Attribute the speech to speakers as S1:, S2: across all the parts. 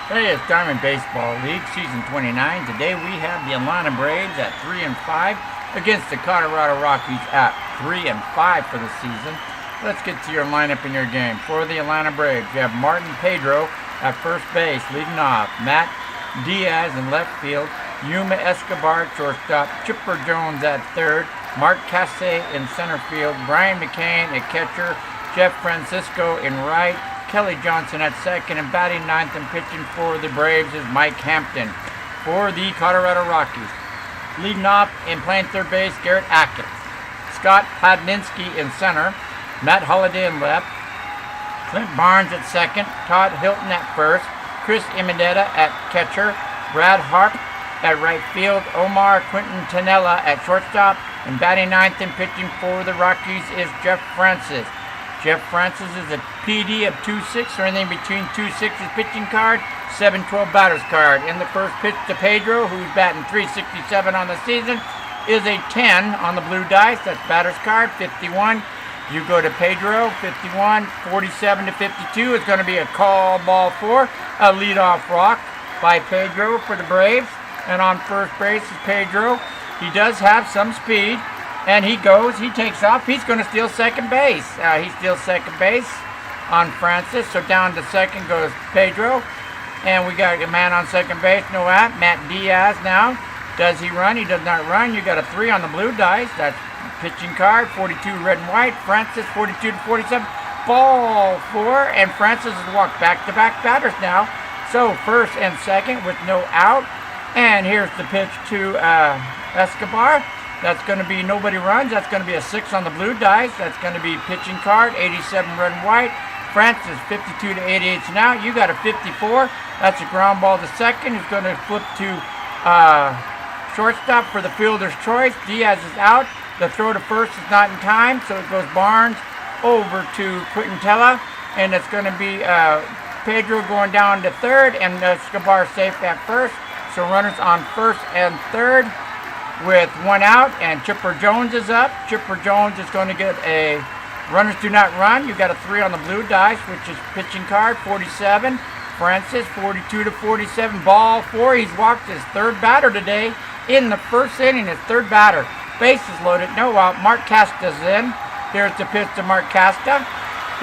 S1: Hey, it's Diamond Baseball League, Season 29. Today we have the Atlanta Braves at 3-5 against the Colorado Rockies at 3-5 for the season. Let's get to your lineup in your game. For the Atlanta Braves, you have Martin Paydirt at first base, leading off. Matt Diaz in left field. Yuma Escobar at shortstop. Chipper Jones at third. Mark Casse in center field. Brian McCain at catcher. Jeff Francisco in right. Kelly Johnson at second, and batting ninth and pitching for the Braves is Mike Hampton. For the Colorado Rockies, leading off and playing third base, Garrett Atkins. Scott Podninsky in center. Matt Holliday in left. Clint Barnes at second. Todd Hilton at first. Chris Imedetta at catcher. Brad Harp at right field. Omar Quintanilla at shortstop. And batting ninth and pitching for the Rockies is Jeff Francis. Jeff Francis is a PD of 2.6 or anything between 2.6 is pitching card, 7.12 batter's card. In the first pitch to Pedro, who's batting .367 on the season, is a 10 on the blue dice. That's batter's card, 51. You go to Pedro, 51, 47 to 52 is going to be a call ball for a leadoff rock by Pedro for the Braves. And on first base is Pedro. He does have some speed. And he takes off. He's going to steal second base. He steals second base on Francis. So down to second goes Pedro. And we got a man on second base, no out. Matt Diaz now. Does he run? He does not run. You got a 3 on the blue dice. That's pitching card, 42 red and white. Francis, 42 to 47. Ball 4. And Francis has walked back-to-back batters now. So first and second with no out. And here's the pitch to Escobar. That's going to be nobody runs. That's going to be a 6 on the blue dice. That's going to be pitching card, 87 red and white. Francis, 52 to 88 now. You got a 54. That's a ground ball to second. Who's going to flip to shortstop for the fielder's choice. Diaz is out. The throw to first is not in time, so it goes Barnes over to Quintanilla. And it's going to be Pedro going down to third, and Escobar safe at first. So runners on first and third with 1 out, and Chipper Jones is up. Chipper Jones is going to get a runners do not run. You got a 3 on the blue dice, which is pitching card, 47. Francis, 42 to 47. Ball 4. He's walked his third batter today in the first inning. His third batter. Bases loaded, no out. Mark Casta's in. Here's the pitch to Mark Casta.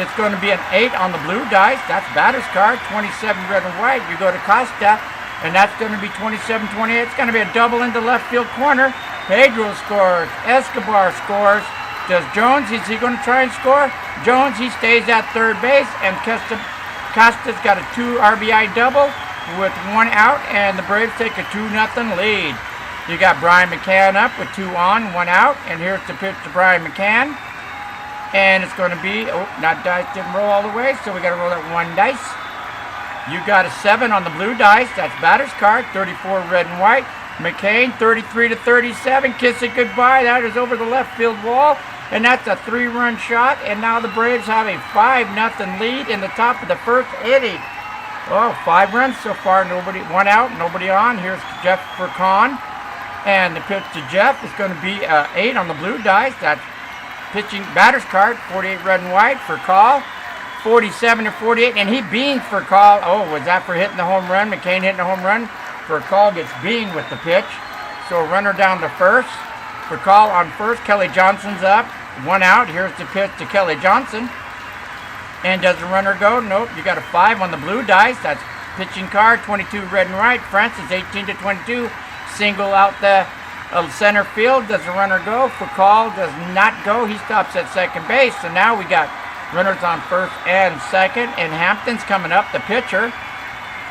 S1: It's going to be an 8 on the blue dice. That's batter's card, 27 red and white. You go to Costa. And that's going to be 27-28. It's going to be a double into left field corner. Pedro scores. Escobar scores. Does Jones, is he going to try and score? Jones, he stays at third base. And Costa's got a 2 RBI double with 1 out. And the Braves take a 2-0 lead. You got Brian McCann up with 2 on, 1 out. And here's the pitch to Brian McCann. And it's going to be, dice didn't roll all the way. So we got to roll that 1 dice. You got a 7 on the blue dice. That's batter's card, 34 red and white. McCain, 33 to 37. Kiss it goodbye. That is over the left field wall. And that's a 3-run shot. And now the Braves have a 5-0 lead in the top of the first inning. Oh, 5 runs so far. Nobody, 1 out, nobody on. Here's Jeff Furcon. And the pitch to Jeff is going to be 8 on the blue dice. That's pitching batter's card, 48 red and white for call. 47 to 48, and he beans for call. Oh, was that for hitting the home run? McCain hitting the home run. For call gets beamed with the pitch. So a runner down to first. For call on first, Kelly Johnson's up. 1 out. Here's the pitch to Kelly Johnson. And does the runner go? Nope. You got a 5 on the blue dice. That's pitching card, 22 red and white. Francis, 18 to 22. Single out the center field. Does the runner go? For call does not go. He stops at second base. So now we got runners on first and second, and Hampton's coming up, the pitcher.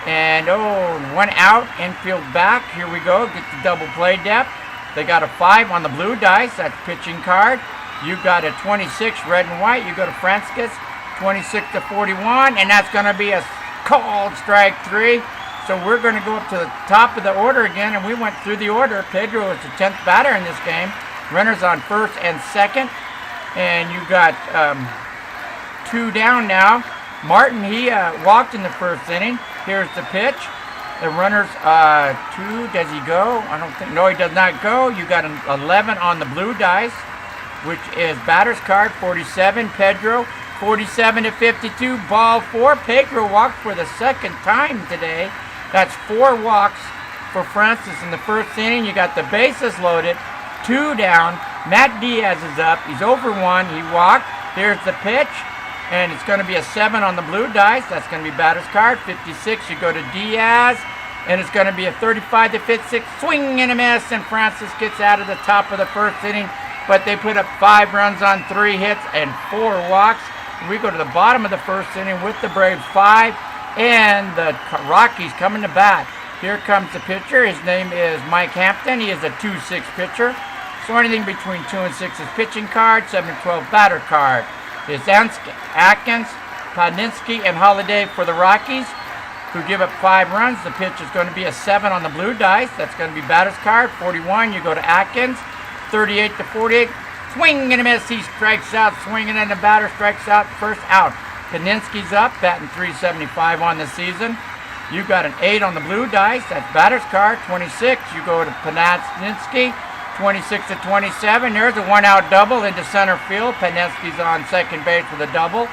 S1: And 1 out, infield back. Here we go, get the double play depth. They got a 5 on the blue dice, that's pitching card. You got a 26 red and white. You go to Francis, 26 to 41, and that's going to be a called strike 3. So we're going to go up to the top of the order again, and we went through the order. Pedro is the 10th batter in this game. Runners on first and second, and you got 2 down now. Martin, he walked in the first inning. Here's the pitch. The runner's 2. Does he go? I don't think. No, he does not go. You got an 11 on the blue dice, which is batter's card, 47. Pedro, 47 to 52. Ball 4. Pedro walked for the second time today. That's 4 walks for Francis in the first inning. You got the bases loaded, 2 down. Matt Diaz is up. He's over 1. He walked. Here's the pitch, and it's going to be a 7 on the blue dice. That's going to be batter's card. 56. You go to Diaz, and it's going to be a 35 to 56 swing and a miss, and Francis gets out of the top of the first inning. But they put up 5 runs on 3 hits and 4 walks. We go to the bottom of the first inning with the Braves 5, and the Rockies coming to bat. Here comes the pitcher. His name is Mike Hampton. He is a 2-6 pitcher. So anything between 2 and 6 is pitching card. 7 and 12 batter card. It's Atkins, Podninsky, and Holiday for the Rockies, who give up 5 runs. The pitch is going to be a 7 on the blue dice. That's going to be batter's card. 41. You go to Atkins. 38 to 48. Swing and a miss. He strikes out, swinging, and the batter strikes out. First out. Podninsky's up, batting .375 on the season. You got an 8 on the blue dice. That's batter's card. 26. You go to Podninsky. 26 to 27. There's a 1-out double into center field. Podninsky's on second base with a double.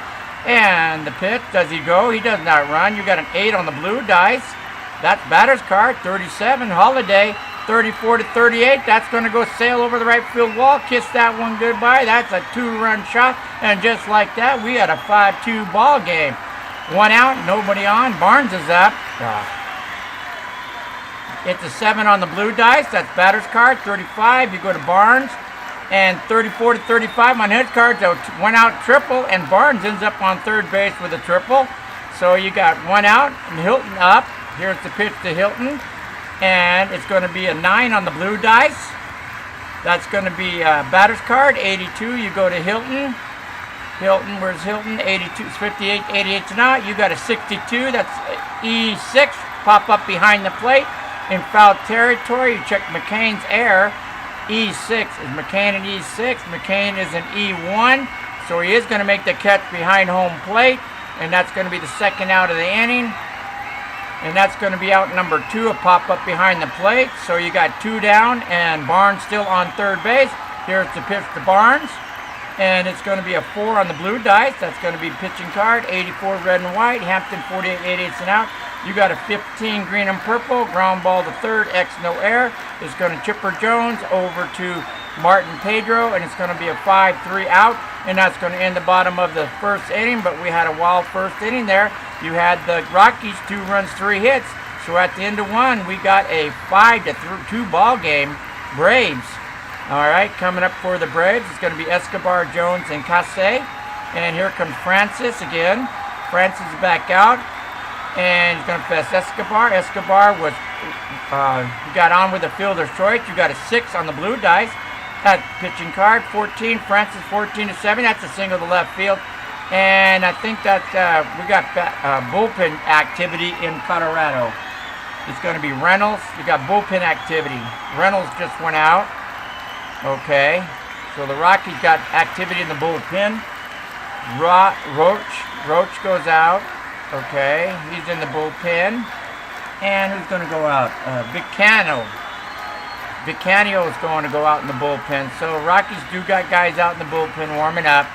S1: And the pitch, does he go? He does not run. You got an 8 on the blue dice. That's batter's card. 37. Holiday. 34 to 38. That's going to go sail over the right field wall. Kiss that one goodbye. That's a 2-run shot. And just like that, we had a 5-2 ball game. 1 out, nobody on. Barnes is up. It's a 7 on the blue dice. That's batter's card. 35. You go to Barnes. And 34 to 35 on his card. So 1 out triple. And Barnes ends up on third base with a triple. So you got 1 out. And Hilton up. Here's the pitch to Hilton. And it's going to be a 9 on the blue dice. That's going to be a batter's card. 82. You go to Hilton. Hilton, where's Hilton? 82, 58, 88 to now. You got a 62. That's E6. Pop up behind the plate in foul territory. You check McCain's error. E6 is McCain and E6. McCain is an E1. So he is going to make the catch behind home plate. And that's going to be the second out of the inning. And that's going to be out number 2, a pop-up behind the plate. So you got 2 down, and Barnes still on third base. Here's the pitch to Barnes. And it's going to be a 4 on the blue dice. That's going to be pitching card. 84 red and white. Hampton 48, 88 and out. You got a 15 green and purple. Ground ball to third. X no error. It's going to Chipper Jones over to Martin Pedro. And it's going to be a 5-3 out. And that's going to end the bottom of the first inning. But we had a wild first inning there. You had the Rockies 2 runs, 3 hits. So at the end of 1, we got a 5-2 ball game. Braves. All right, coming up for the Braves, it's going to be Escobar, Jones, and Casse. And here comes Francis again. Francis is back out. And he's going to face Escobar. Escobar was, got on with the fielder's choice. You got a 6 on the blue dice. That pitching card, 14. Francis 14 to 7. That's a single to left field. And I think that we got bullpen activity in Colorado. It's going to be Reynolds. You got bullpen activity. Reynolds just went out. Okay. So the Rockies got activity in the bullpen. Roach goes out. Okay. He's in the bullpen. And who's going to go out? Vicano. Vicano is going to go out in the bullpen. So Rockies do got guys out in the bullpen warming up.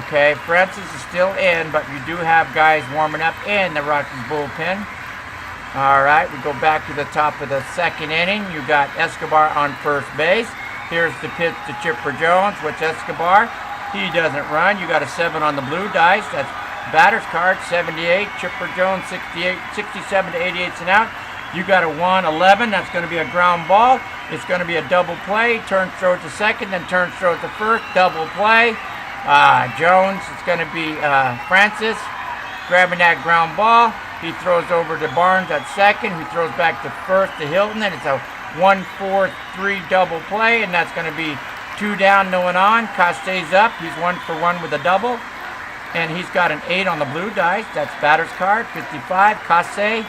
S1: Okay, Francis is still in, but you do have guys warming up in the Rockies bullpen. All right, we go back to the top of the second inning. You got Escobar on first base. Here's the pitch to Chipper Jones. What's Escobar? He doesn't run. You got a 7 on the blue dice. That's batter's card, 78. Chipper Jones, 68, 67 to 88 and out. You got a 1-11. That's going to be a ground ball. It's going to be a double play. Turn throw to second, then turn throw to first. Double play. Jones, it's going to be Francis grabbing that ground ball. He throws over to Barnes at second, who throws back to first to Hilton, and it's a 1-4-3 double play, and that's going to be 2 down, no one on. Caste's up. He's 1 for 1 with a double, and he's got an 8 on the blue dice. That's batter's card, 55. Caste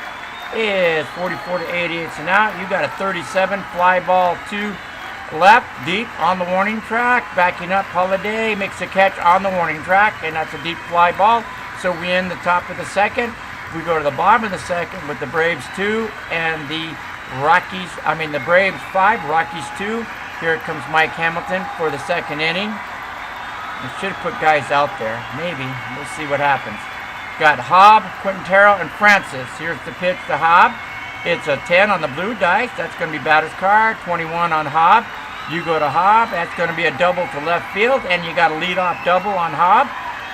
S1: is 44 to 88 and out. You got a 37 fly ball to left, deep on the warning track. Backing up, Holiday makes a catch on the warning track, and that's a deep fly ball. So we end the top of the second. We go to the bottom of the second with the Braves 2 and the Braves 5, Rockies 2. Here comes Mike Hamilton for the second inning. I should have put guys out there. Maybe. We'll see what happens. Got Hobb, Quintero, and Francis. Here's the pitch to Hobb. It's a 10 on the blue dice. That's going to be batter's card. 21 on Hobb. You go to Hobb. That's going to be a double to left field, and you got a leadoff double on Hobb.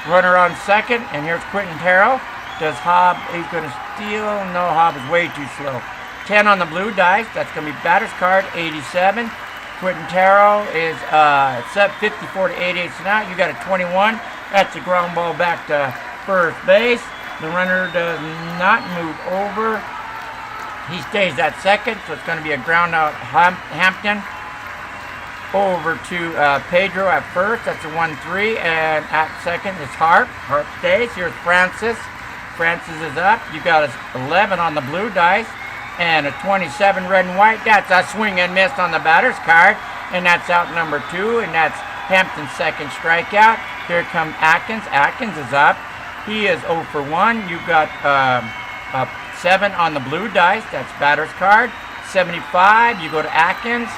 S1: Runner on second, and here's Quintero. Does Hobb, he's going to steal? No, Hobb is way too slow. 10 on the blue dice. That's going to be batter's card. 87. Quintero is set 54 to 88 now. You got a 21. That's a ground ball back to first base. The runner does not move over. He stays at second, so it's going to be a ground out Hampton. Over to Pedro at first. That's a 1-3. And at second is Harp. Harp stays. Here's Francis. Francis is up. You got a 11 on the blue dice. And a 27 red and white. That's a swing and miss on the batter's card. And that's out number 2. And that's Hampton's second strikeout. Here comes Atkins. Atkins is up. He is 0 for 1. You've got a 7 on the blue dice. That's batter's card. 75. You go to Atkins.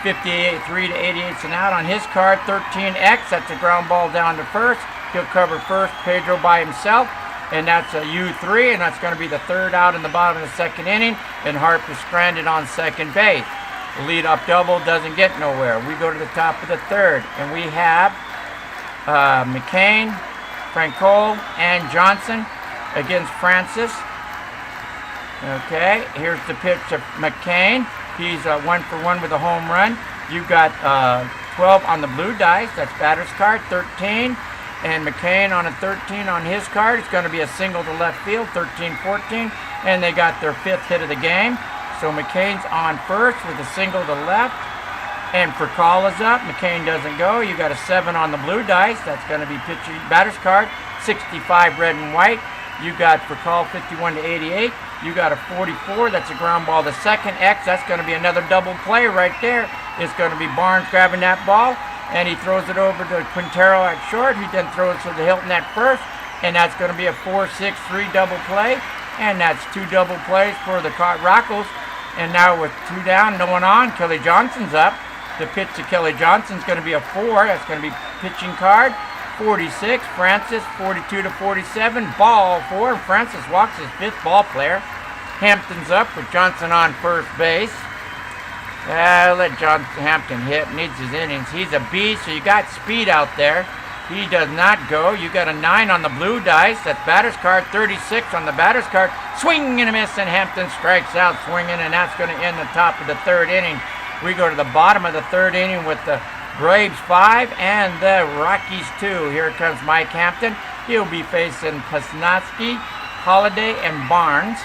S1: 58, 3 to 88 and out on his card. 13X. That's a ground ball down to first. He'll cover first. Pedro by himself. And that's a U3, and that's going to be the third out in the bottom of the second inning. And Harp is stranded on second base. The lead-up double doesn't get nowhere. We go to the top of the third, and we have McCain, Franco, and Johnson against Francis. Okay, here's the pitch to McCain. He's 1 for 1 with a home run. You've got 12 on the blue dice. That's batter's card. 13. And McCain on a 13 on his card. It's going to be a single to left field, 13-14. And they got their 5th hit of the game. So McCain's on first with a single to left. And Percal is up. McCain doesn't go. You got a 7 on the blue dice. That's going to be pitching batter's card, 65 red and white. You got Percal 51 to 88. You got a 44. That's a ground ball. The second X, that's going to be another double play right there. It's going to be Barnes grabbing that ball. And he throws it over to Quintero at short. He then throws it to Hilton at first. And that's going to be a 4-6-3 double play. And that's 2 double plays for the Rockies. And now with 2 down, no one on, Kelly Johnson's up. The pitch to Kelly Johnson's going to be a 4. That's going to be pitching card. 46. Francis, 42 to 47. Ball 4. Francis walks his 5th ball player. Hampton's up with Johnson on first base. Let Hampton hit. Needs his innings. He's a beast, so you got speed out there. He does not go. You got a 9 on the blue dice. That's batter's card. 36 on the batter's card. Swing and a miss, and Hampton strikes out swinging, and that's going to end the top of the third inning. We go to the bottom of the third inning with the Braves 5 and the Rockies 2. Here comes Mike Hampton. He'll be facing Pasnatsky, Holiday, and Barnes.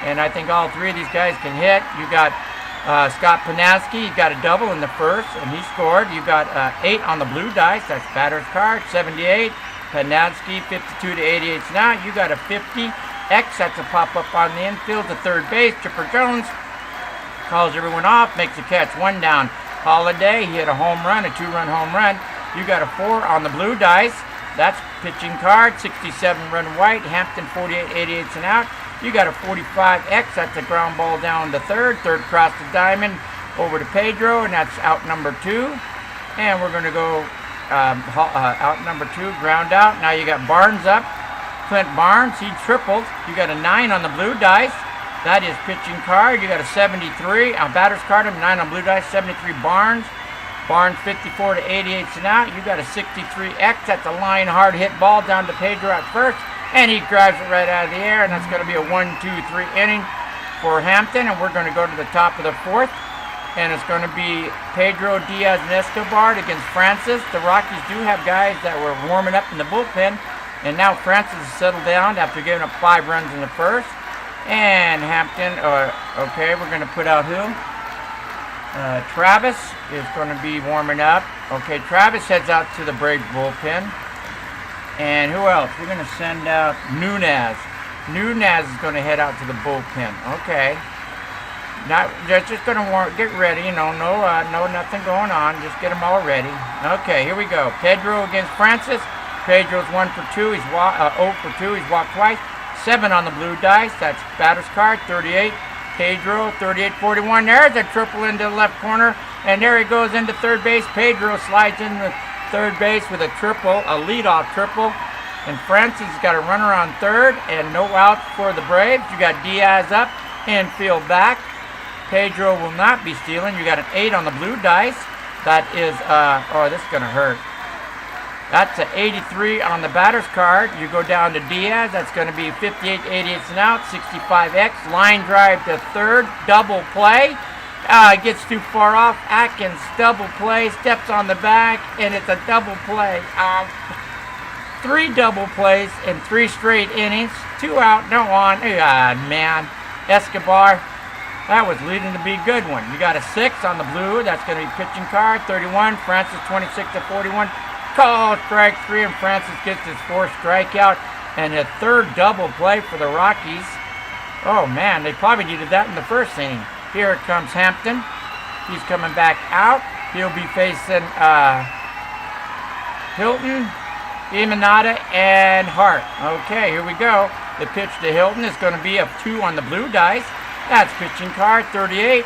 S1: And I think all 3 of these guys can hit. You got Scott Panaski, he got a double in the first, and he scored. You got 8 on the blue dice. That's batter's card, 78. Panaski, 52 to 88 now. You got a 50. X, that's a pop-up on the infield to third base. Chipper Jones calls everyone off, makes a catch. 1 down. Holiday, he hit a home run, a 2-run home run. You got a 4 on the blue dice. That's pitching card, 67 run white. Hampton, 48, 88 and out. You got a 45X, that's a ground ball down to third cross the diamond over to Pedro, and that's out number 2. And we're going to go out number 2, ground out. Now you got Barnes up. Clint Barnes, he tripled. You got a 9 on the blue dice. That is pitching card. You got a 73 on batter's card, and 9 on blue dice, 73 Barnes. Barnes 54 to 88 and out. You got a 63X, that's a line hard hit ball down to Pedro at first. And he grabs it right out of the air, and that's going to be a 1-2-3 inning for Hampton. And we're going to go to the top of the 4th, and it's going to be Pedro, Diaz, and Escobar against Francis. The Rockies do have guys that were warming up in the bullpen, and now Francis has settled down after giving up 5 runs in the first. And Hampton, okay, we're going to put out who? Travis is going to be warming up. Okay, Travis heads out to the Braves bullpen. And who else? We're going to send out Nunez. Nunez is going to head out to the bullpen. Okay. They're just going to get ready. You know, no, nothing going on. Just get them all ready. Okay, here we go. Pedro against Francis. Pedro's 1 for 2. He's 0 for 2. He's walked twice. 7 on the blue dice. That's batter's card. 38. Pedro, 38-41. There's a triple into the left corner. And there he goes into third base. Pedro slides in the third base with a triple, a leadoff triple. And Francis has got a runner on third and no outs for the Braves. You got Diaz up, infield back. Pedro will not be stealing. You got an 8 on the blue dice. That is, oh, this is going to hurt. That's an 83 on the batter's card. You go down to Diaz. That's going to be 58, 88 and out, 65X. Line drive to third, double play. Gets too far off. Atkins double play, steps on the back, and it's a double play. 3 double plays in 3 straight innings. 2 out, no on. Man. Escobar. That was leading to be a good one. You got a 6 on the blue. That's going to be pitching card. 31. Francis 26 to 41. Call strike 3, and Francis gets his 4th strikeout. And a 3rd double play for the Rockies. Oh, man. They probably needed that in the 1st inning. Here comes Hampton. He's coming back out. He'll be facing Hilton, Imanata, and Hart. Okay, here we go. The pitch to Hilton is going to be a 2 on the blue dice. That's pitching card 38.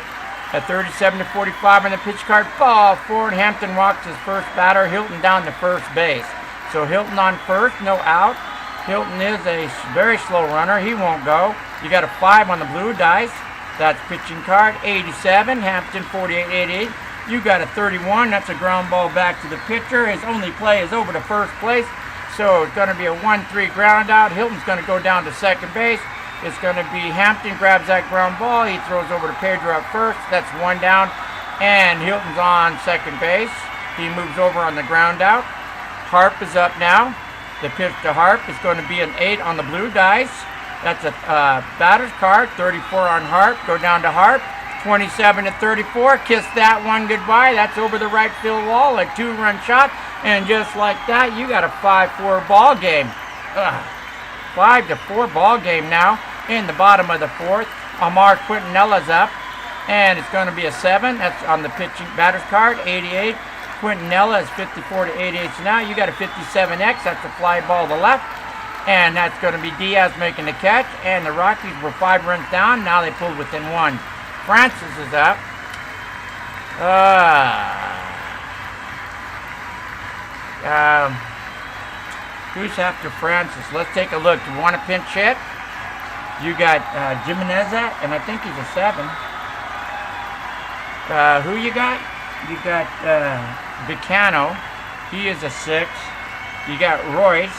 S1: At 37 to 45 on the pitch card. Ball forward. Hampton walks his first batter. Hilton down to first base. So Hilton on first, no out. Hilton is a very slow runner. He won't go. You got a 5 on the blue dice. That's pitching card 87. Hampton 48, 88. You got a 31. That's a ground ball back to the pitcher. His only play is over to first place. So it's going to be a 1-3 ground out. Hilton's going to go down to second base. It's going to be Hampton grabs that ground ball. He throws over to Pedro at first. That's 1 down. And Hilton's on second base. He moves over on the ground out. Harp is up now. The pitch to Harp is going to be an 8 on the blue dice. That's a batter's card. 34 on Harp. Go down to Harp. 27 to 34. Kiss that one goodbye. That's over the right field wall. A 2-run shot. And just like that, you got a 5-4 ball game. 5-4 ball game now in the bottom of the 4th. Omar Quintanella's up, and it's going to be a 7. That's on the pitching batter's card. 88. Quintanilla is 54 to 88 now. You got a 57X. That's a fly ball to left, and that's going to be Diaz making the catch. And the Rockies were 5 runs down. Now they pulled within 1. Francis is up. Who's after Francis? Let's take a look. Do you want a pinch hit? You got Jimenez, and I think he's a 7. Who you got? You got Vicano. He is a 6. You got Royce.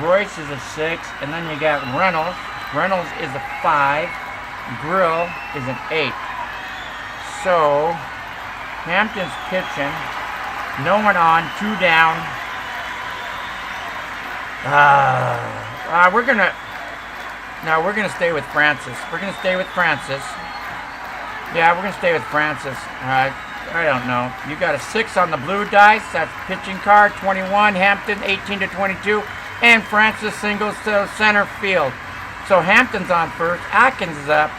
S1: Royce is a 6. And then you got Reynolds. Reynolds is a 5. Grill is an 8. So, Hampton's pitching. No one on. 2 down. We're gonna stay with Francis. We're gonna stay with Francis. Yeah, we're gonna stay with Francis. I don't know. You got a 6 on the blue dice. That's pitching card 21. Hampton 18 to 22, and Francis singles to center field. So Hampton's on first. Atkins is up,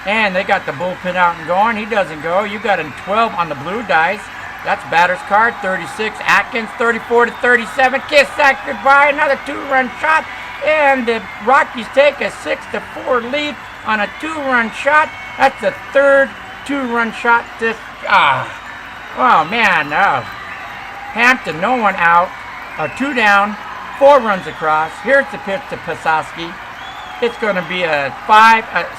S1: and they got the bullpen out and going. He doesn't go. You got a 12 on the blue dice. That's batter's card 36. Atkins 34 to 37. Kiss that goodbye. Another 2-run shot. And the Rockies take a 6-4 lead on a 2-run shot. That's the 3rd 2-run shot this. Oh man. Hampton, no one out. 2 down. 4 runs across. Here's the pitch to Pasowski. It's going to be a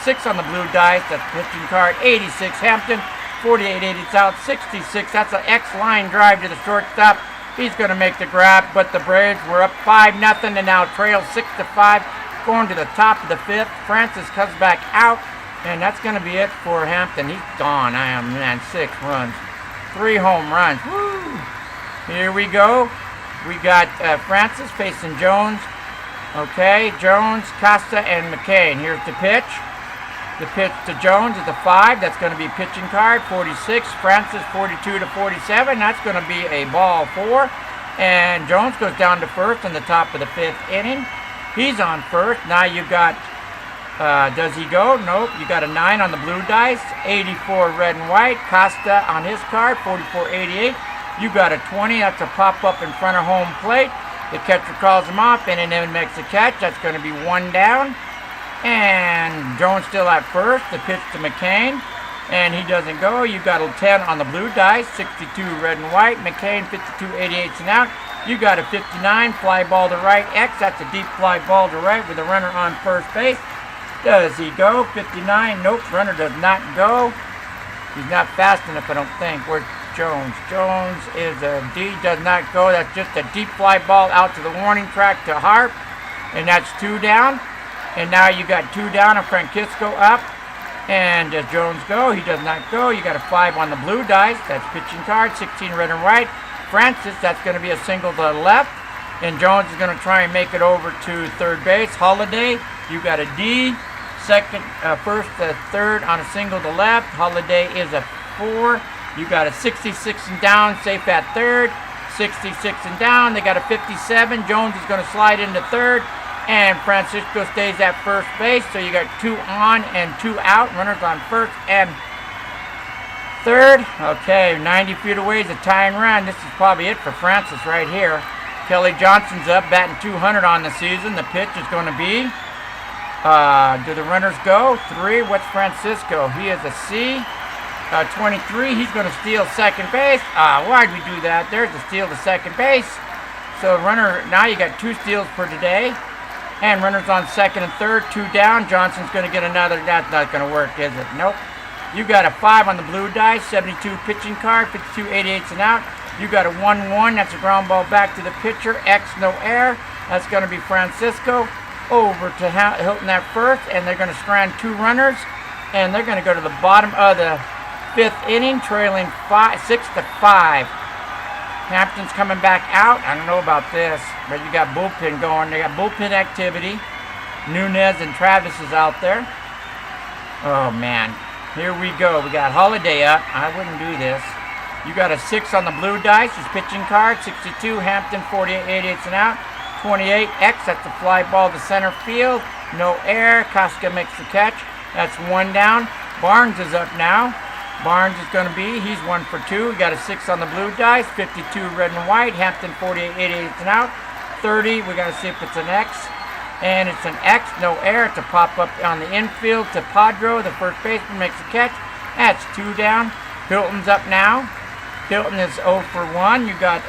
S1: 6 on the blue dice. That's pitching card 86. Hampton 48, 80 out, 66. That's an X line drive to the shortstop. He's going to make the grab, but the Braves were up 5-0 and now trail 6-5, going to the top of the 5th. Francis comes back out, and that's going to be it for Hampton. He's gone. 6 runs, 3 home runs. Woo! Here we go. We got Francis facing Jones. Okay, Jones, Costa, and McCain. Here's the pitch. The pitch to Jones is a 5. That's going to be pitching card 46. Francis 42 to 47. That's going to be a ball 4. And Jones goes down to first in the top of the 5th inning. He's on first. Now you got, does he go? Nope. You got a 9 on the blue dice. 84 red and white. Costa on his card 44-88. You got a 20. That's a pop up in front of home plate. The catcher calls him off, and then makes a catch. That's going to be 1 down. And Jones still at first. The pitch to McCain, and he doesn't go. You got a 10 on the blue dice, 62 red and white. McCain 52, 88 and out. You got a 59, fly ball to right, X. That's a deep fly ball to right with a runner on first base. Does he go? 59, nope, runner does not go. He's not fast enough, I don't think. Where's Jones? Jones is a D, does not go. That's just a deep fly ball out to the warning track to Harp. And that's 2 down. And now you got 2 down and Francisco up. And does Jones go? He does not go. You got a 5 on the blue dice. That's pitching card. 16 red and white. Francis, that's going to be a single to the left. And Jones is going to try and make it over to third base. Holiday, you got a D. Second, first, third on a single to left. Holiday is a 4. You got a 66 and down, safe at third. 66 and down. They got a 57. Jones is going to slide into third. And Francisco stays at first base. So you got 2 on and 2 out. Runners on first and third. Okay, 90 feet away is a tying run. This is probably it for Francis right here. Kelly Johnson's up, batting 200 on the season. The pitch is going to be, do the runners go? 3. What's Francisco? He is a C. 23. He's going to steal second base. Why'd we do that? There's a steal to second base. So runner, now you got 2 steals per today. And runners on second and third, 2 down. Johnson's going to get another. That's not going to work, is it? Nope. You got a 5 on the blue dice, 72 pitching card, 52 88s and out. You got a 1-1. That's a ground ball back to the pitcher. X, no air. That's going to be Francisco. Over to Hilton at first, and they're going to strand 2 runners. And they're going to go to the bottom of the 5th inning, trailing 6-5. Hampton's coming back out. I don't know about this, but you got bullpen going. They got bullpen activity. Nunez and Travis is out there. Oh, man. Here we go. We got Holiday up. I wouldn't do this. You got a 6 on the blue dice. His pitching card. 62. Hampton, 48, 88s and out. 28. X. That's a fly ball to center field. No air. Koska makes the catch. That's 1 down. Barnes is up now. Barnes is going to be, he's 1 for 2. We got a 6 on the blue dice, 52 red and white. Hampton 48, 88 and out. 30, we got to see if it's an X. And it's an X, no air. It's a pop up on the infield to Padro. The first baseman makes a catch. That's 2 down. Hilton's up now. Hilton is 0 for 1. You got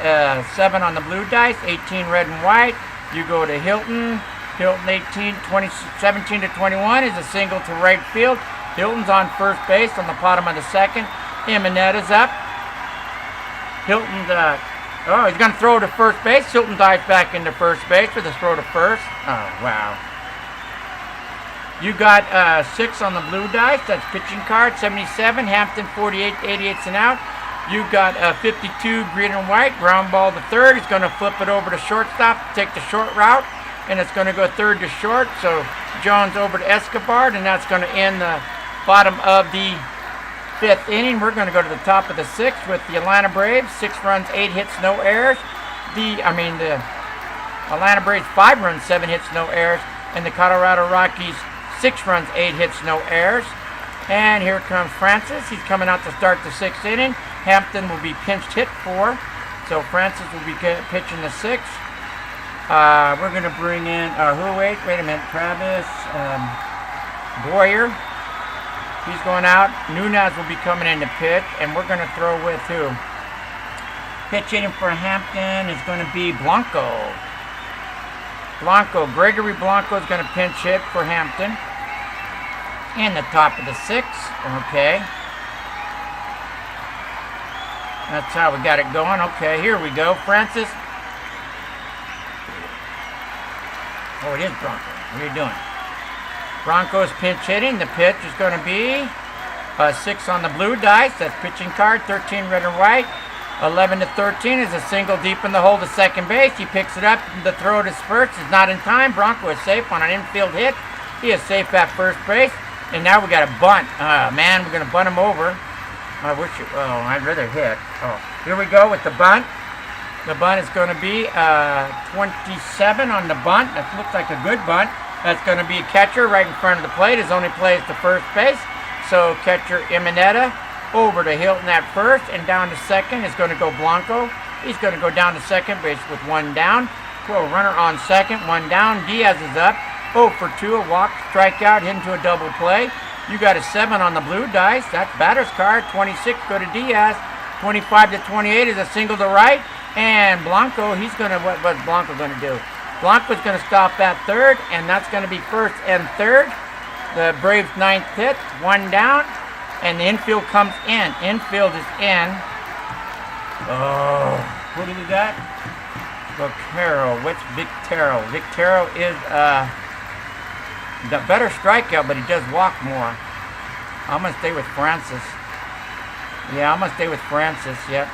S1: 7 on the blue dice, 18 red and white. You go to Hilton. Hilton 17 to 21 is a single to right field. Hilton's on first base on the bottom of the second. Imanetta's up. Hilton's, he's going to throw to first base. Hilton dives back into first base with a throw to first. Oh, wow. You got 6 on the blue dice. That's pitching card. 77. Hampton 48, 88s and out. You got 52 green and white. Ground ball to third. He's going to flip it over to shortstop, take the short route. And it's going to go third to short. So Jones over to Escobar. And that's going to end the bottom of the 5th inning. We're going to go to the top of the 6th with the Atlanta Braves. 6 runs, 8 hits, no errors. The Atlanta Braves 5 runs, 7 hits, no errors. And the Colorado Rockies 6 runs, 8 hits, no errors. And here comes Francis. He's coming out to start the 6th inning. Hampton will be pinched hit for. So Francis will be pitching the 6th. We're going to bring in, wait a minute, Travis Boyer. He's going out. Nunez will be coming in to pitch, and we're going to throw with who? Pitching for Hampton is going to be Blanco. Gregory Blanco is going to pinch hit for Hampton. In the top of the 6th. Okay. That's how we got it going. Okay, here we go. Francis. Oh, it is Bronco. What are you doing? Bronco's pinch hitting. The pitch is going to be 6 on the blue dice. That's pitching card. 13 red and white. 11 to 13 is a single deep in the hole to second base. He picks it up. The throw to Spurts is not in time. Bronco is safe on an infield hit. He is safe at first base. And now we got a bunt. Man, we're going to bunt him over. I'd rather hit. Oh, here we go with the bunt. The bunt is going to be 27 on the bunt. That looks like a good bunt. That's going to be a catcher right in front of the plate. His only play is to first base. So catcher Imanetta over to Hilton at first, and down to second is going to go Blanco. He's going to go down to second base with 1 down. Runner on second, 1 down. Diaz is up. 0 for 2, a walk, strikeout, hit into a double play. You got a 7 on the blue dice. That's batter's card. 26 go to Diaz. 25 to 28 is a single to right. And Blanco, what's Blanco going to do? Blanco's going to stop at third, and that's going to be first and third. The Braves' 9th hit, 1 down, and the infield comes in. Infield is in. Oh, who did that? Vaquero. What's Victero? Victero is the better strikeout, but he does walk more. I'm going to stay with Francis. Yeah, I'm going to stay with Francis. Yep.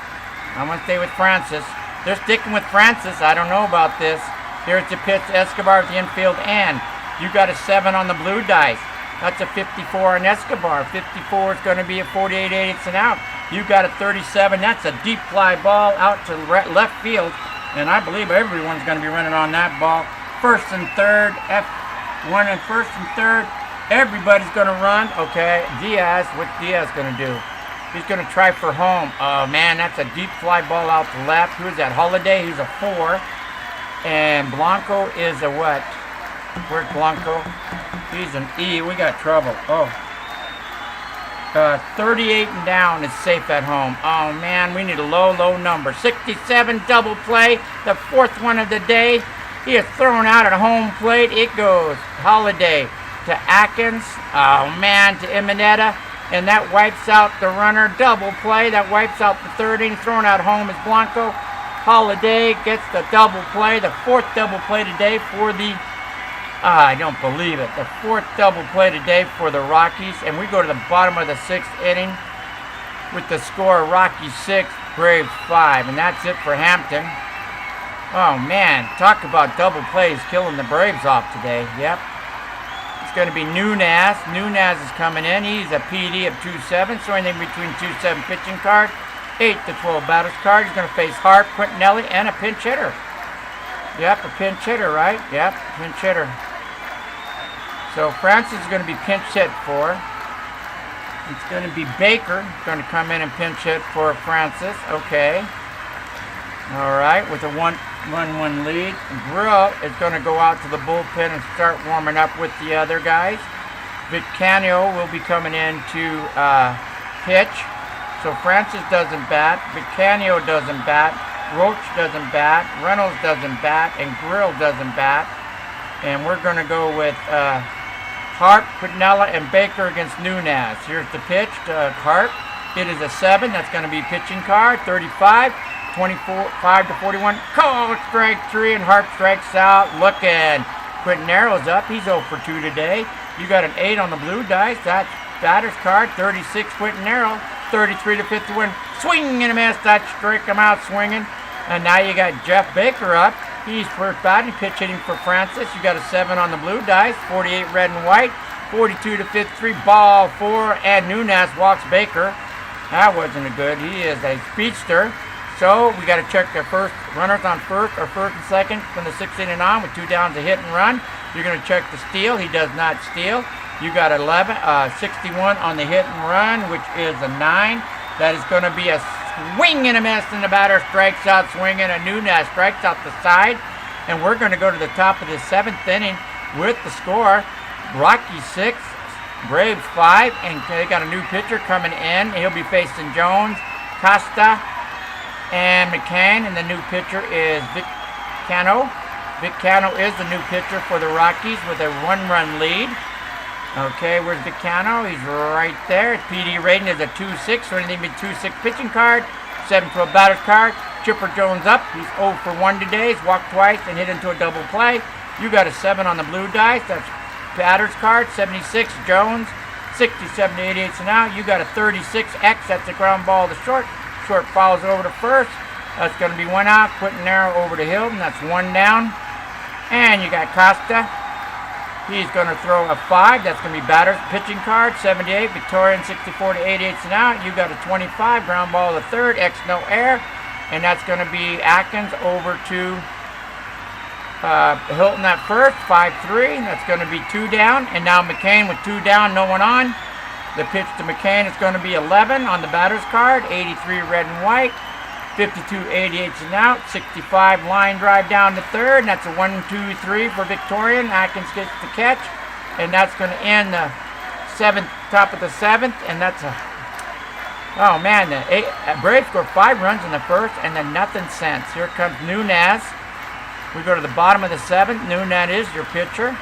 S1: I'm going to stay with Francis. They're sticking with Francis. I don't know about this. Here's the pitch to Escobar at the infield end. You got a 7 on the blue dice. That's a 54 on Escobar. 54 is going to be a 48/8 and out. You got a 37. That's a deep fly ball out to left field. And I believe everyone's going to be running on that ball. First and third. F1 and first and third. Everybody's going to run. Okay, Diaz. What's Diaz going to do? He's going to try for home. Oh, man, that's a deep fly ball out to left. Who is that? Holiday. He's a 4. And Blanco is a what? Where's Blanco? He's an E. We got trouble. Oh. 38 and down is safe at home. Oh, man, we need a low, low number. 67 double play. The 4th one of the day. He is thrown out at home plate. It goes Holiday to Atkins. Oh, man, to Imanetta. And that wipes out the runner. Double play. That wipes out the 3rd inning. Thrown out home is Blanco. Holiday gets the double play. The 4th double play today for the... I don't believe it. The 4th double play today for the Rockies. And we go to the bottom of the 6th inning with the score Rockies 6, Braves 5. And that's it for Hampton. Oh, man. Talk about double plays killing the Braves off today. Yep. It's going to be Nunez. Nunez is coming in. He's a PD of 2-7. So anything between 2-7 pitching card. 8 to 12 batters card. He's going to face Hart, Quintinelli, and a pinch hitter. Yep, a pinch hitter, right? Yep, pinch hitter. So Francis is going to be pinch hit for. It's going to be Baker going to come in and pinch hit for Francis. Okay. All right, with a 1-1 lead. Grill is going to go out to the bullpen and start warming up with the other guys. Viccanio will be coming in to pitch. So Francis doesn't bat, Viccanio doesn't bat, Roach doesn't bat, Reynolds doesn't bat, and Grill doesn't bat. And we're going to go with Hart, Quintinella, and Baker against Nunez. Here's the pitch to Hart. It is a 7. That's going to be pitching card. 35, 24, 5 to 41. Call strike 3, and Hart strikes out. Looking. Quintinero's up. He's 0 for 2 today. You got an 8 on the blue dice. That's batter's card. 36, Quintinero. 33 to 51. Swing and a miss. That strike him out swinging. And now you got Jeff Baker up. He's first batting, pitch hitting for Francis. You got a 7 on the blue dice. 48 red and white. 42 to 53. Ball 4. And Nunez walks Baker. That wasn't a good. He is a speedster. So we got to check the first runners on first or first and second from the 6th inning on with 2 downs to hit and run. You're going to check the steal. He does not steal. You got 61 on the hit and run, which is a 9. That is going to be a swing and a miss, and the batter strikes out swinging. And Nunez strikes out the side. And we're going to go to the top of the 7th inning with the score. Rockies 6, Braves 5, and they got a new pitcher coming in. He'll be facing Jones, Costa, and McCann, and the new pitcher is Viccanio. Viccanio is the new pitcher for the Rockies with a 1-run lead. Okay, where's Viccanio? He's right there. His PD rating is a 2-6, so anything between 2-6 pitching card, 7 to a batter's card. Chipper Jones up. He's 0 for 1 today. He's walked twice and hit into a double play. You got a 7 on the blue dice. That's batter's card. 76, Jones. 67 to 88 and out. You got a 36X. That's a ground ball to short. Short follows over to first. That's going to be 1 out. Quintinero over to Hilton. That's 1 down. And you got Costa. He's going to throw a 5. That's going to be batter's pitching card. 78. Victorian 64 to 88 and out. You got a 25. Ground ball to third. X no air. And that's going to be Atkins over to Hilton at first. 5-3. That's going to be 2 down. And now McCain with 2 down. No one on. The pitch to McCain is going to be 11 on the batter's card. 83 red and white. 52, 88 and out. 65 line drive down to third. And that's a 1-2-3 for Victorian. Atkins gets the catch. And that's going to end the top of the 7th. And that's a Oh man, the Braves scored 5 runs in the first and then nothing since. Here comes Nunez. We go to the bottom of the 7th. Nunez is your pitcher.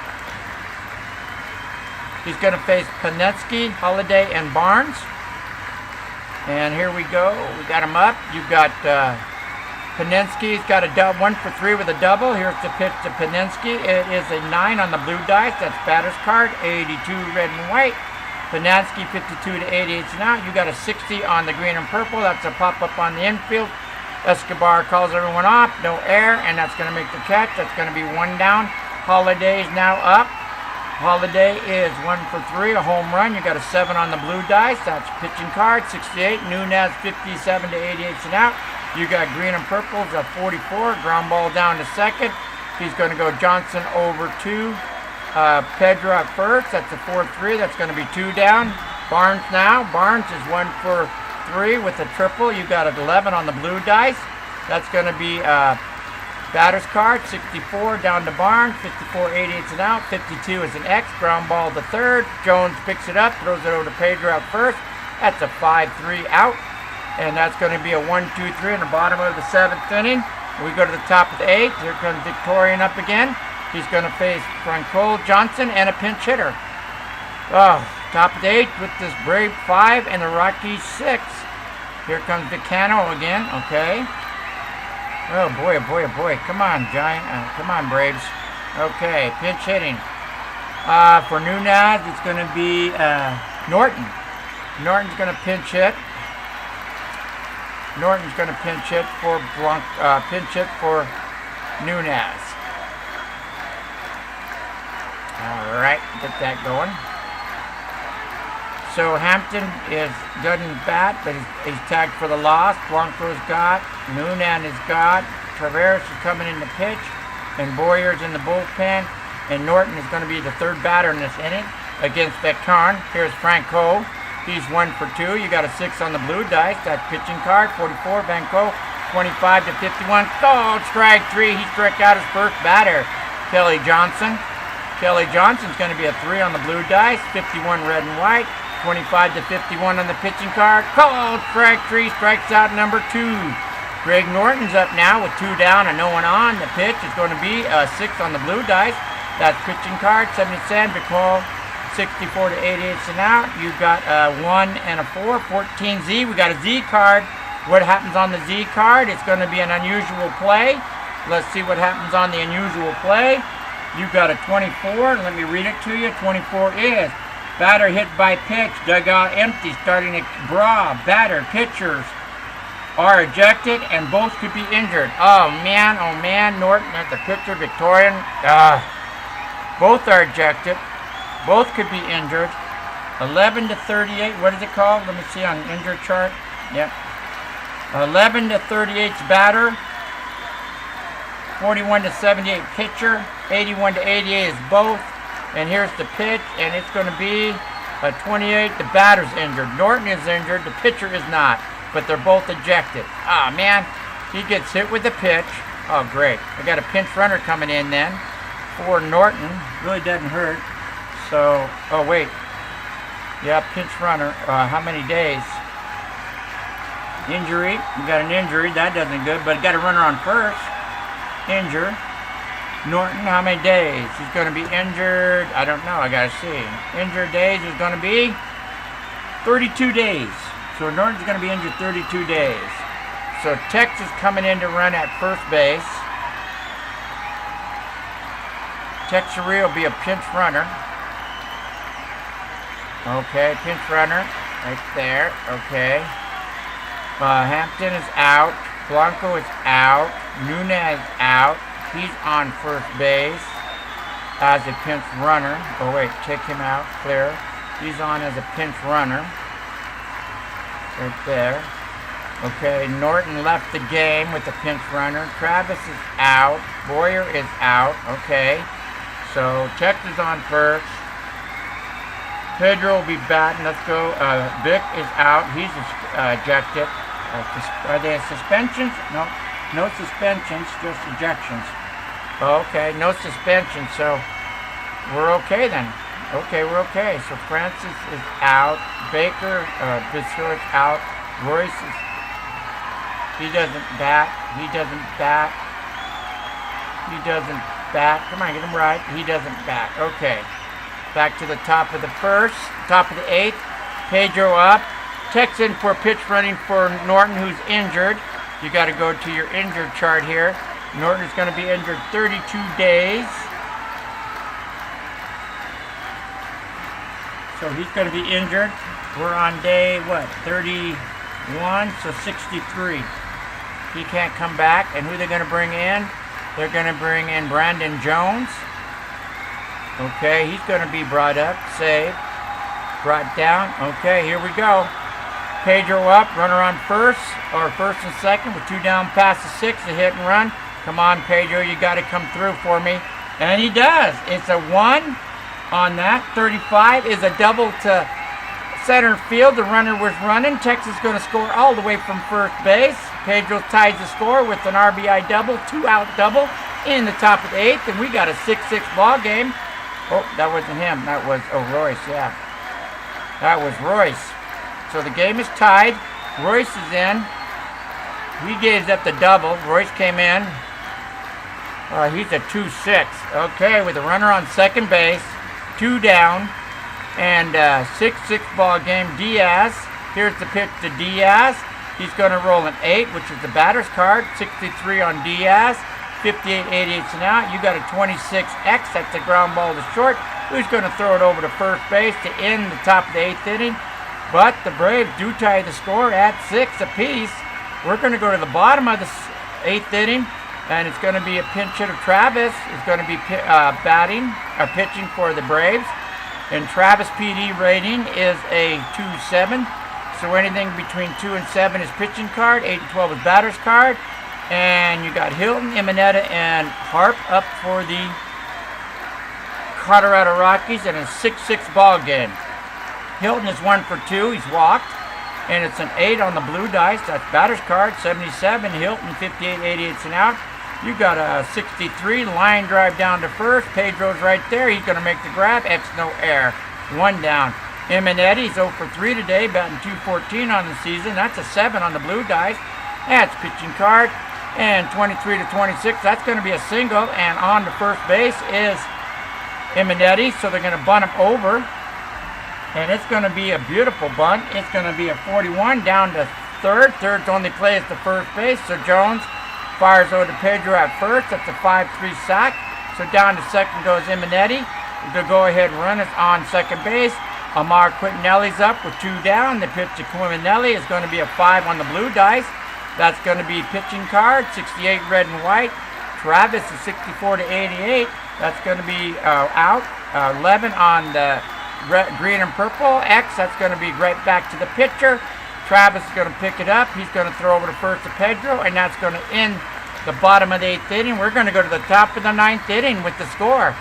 S1: He's going to face Panetsky, Holiday, and Barnes. And here we go. We got him up. You've got Panetsky's got a 1 for 3 with a double. Here's the pitch to Panetsky. It is a 9 on the blue dice. That's batter's card. 82 red and white. Panetsky 52 to 88 now. You got a 60 on the green and purple. That's a pop-up on the infield. Escobar calls everyone off. No air, and that's going to make the catch. That's going to be 1 down. Holiday is now up. Holiday is 1 for 3, a home run. You got a 7 on the blue dice. That's pitching card. 68. Nunez 57 to 88 out. You got green and purples at 44. Ground ball down to second. He's going to go Johnson over to Pedro at first. That's a 4-3. That's going to be 2 down. Barnes now. Barnes is 1 for 3 with a triple. You got an 11 on the blue dice. That's going to be batter's card. 64 down to Barnes. 54, 88 and out. 52 is an X. Ground ball to third. Jones picks it up. Throws it over to Pedro at first. That's a 5-3 out. And that's going to be a 1-2-3 in the bottom of the 7th inning. We go to the top of the 8th. Here comes Victorian up again. He's going to face Franco, Johnson, and a pinch hitter. Oh, top of the 8th with this Brave 5 and the Rockies 6. Here comes Vicano again. Okay. Oh boy, oh boy, oh boy. Come on, Giant. Come on, Braves. Okay, pinch hitting. For Nunez, it's going to be Norton. Norton's going to pinch hit. Norton's going to pinch hit for Nunez. All right, get that going. So Hampton doesn't bat, but he's tagged for the loss. Blanco's got, Nunez has got, Traveris is coming in to pitch, and Boyer's in the bullpen, and Norton is going to be the 3rd batter in this inning against Vectorn. Here's Franco. He's 1 for 2. You got a 6 on the blue dice. That's pitching card. 44, Vanco. 25 to 51. Oh, strike 3. He struck out his first batter. Kelly Johnson. Kelly Johnson's going to be a 3 on the blue dice. 51 red and white. 25 to 51 on the pitching card. Called strike 3. Strikes out number 2. Greg Norton's up now with 2 down and no one on. The pitch is going to be a 6 on the blue dice. That's pitching card. 70 cent. Bicol. 64 to 88 and out. You've got a 1 and a 4. 14Z. We got a Z card. What happens on the Z card? It's going to be an unusual play. Let's see what happens on the unusual play. You've got a 24. Let me read it to you. 24 is batter hit by pitch. Dugout empty. Starting to draw. Batter, pitchers are ejected and both could be injured. Oh man, Norton at the pitcher, Victorian. Both are ejected. Both could be injured. 11 to 38. What is it called? Let me see on the injured chart. Yep. 11 to 38's batter. 41 to 78 pitcher. 81 to 88 is both. And here's the pitch, and it's going to be a 28. The batter's injured. Norton is injured. The pitcher is not. But they're both ejected. Ah, man. He gets hit with the pitch. Oh, great. I got a pinch runner coming in then for Norton. Really doesn't hurt. So, oh wait, yeah, pinch runner, how many days? Injury, we got an injury, that doesn't good, but got a runner on first. Injured. Norton, how many days? He's going to be injured, I don't know, I got to see. Injured days is going to be 32 days. So Norton's going to be injured 32 days. So Texas coming in to run at first base. Texeria will be a pinch runner. Okay, pinch runner, right there, okay. Hampton is out, Blanco is out, Nunez out, he's on first base as a pinch runner. Oh wait, take him out, clear. He's on as a pinch runner, right there. Okay, Norton left the game with the pinch runner. Travis is out, Boyer is out, okay. So Texas on first. Pedro will be batting. Let's go. Vic is out. He's ejected. Are there suspensions? No. No suspensions, just ejections. Okay, no suspensions. So we're okay then. Okay, we're okay. So Francis is out. Baker, Biscuit's out. Royce is, he doesn't bat. He doesn't bat. He doesn't bat. Come on, get him right. He doesn't bat. Okay. Back to the top of the first, top of the eighth. Pedro up. Checks in for pitch running for Norton, who's injured. You got to go to your injured chart here. Norton is going to be injured 32 days. So he's going to be injured. We're on day, what, 31, so 63. He can't come back. And who they're going to bring in? They're going to bring in Brandon Jones. Okay, he's going to be brought up, saved, brought down. Okay, here we go. Pedro up, runner on first, or first and second with 2 down past the 6, a hit and run. Come on, Pedro, you got to come through for me. And he does. It's a 1 on that. 35 is a double to center field. The runner was running. Texas is going to score all the way from first base. Pedro ties the score with an RBI double, 2-out double in the top of the 8th, and we got a 6-6 ball game. Oh, that wasn't him. That was, Royce, yeah. That was Royce. So the game is tied. Royce is in. He gives up the double. Royce came in. He's a 2-6. Okay, with a runner on second base, 2 down, and 6-6 ball game. Diaz, here's the pitch to Diaz. He's going to roll an 8, which is the batter's card. 63 on Diaz. 58 88 and out. You got a 26X. That's a ground ball to short. Who's going to throw it over to first base to end the top of the 8th inning? But the Braves do tie the score at 6 apiece. We're going to go to the bottom of the 8th inning, and it's going to be a pinch hitter. Travis is going to be pitching for the Braves, and Travis' PD rating is a 2.7. So anything between 2 and 7 is pitching card. 8 and 12 is batter's card. And you got Hilton, Imanetta, and Harp up for the Colorado Rockies in a 6-6 ball game. Hilton is 1 for 2. He's walked. And it's an 8 on the blue dice. That's batter's card, 77. Hilton, 58 88 and out. You got a 63. Line drive down to first. Pedro's right there. He's going to make the grab. X, no air. 1 down. Imanetta, he's 0 for 3 today, batting .214 on the season. That's a 7 on the blue dice. That's pitching card. And 23 to 26, that's going to be a single. And on to first base is Imanetta. So they're going to bunt him over. And it's going to be a beautiful bunt. It's going to be a 41 down to third. Third's only play is the first base. So Jones fires over to Pedro at first. That's a 5-3 sack. So down to second goes Imanetta. The go-ahead run is on second base. Amar Quintinelli's up with 2 down. The pitch to Quintinelli is going to be a 5 on the blue dice. That's going to be pitching card, 68 red and white. Travis is 64 to 88. That's going to be out. 11 on the green and purple. X, that's going to be right back to the pitcher. Travis is going to pick it up. He's going to throw over to first to Pedro, and that's going to end the bottom of the 8th inning. We're going to go to the top of the 9th inning with the score.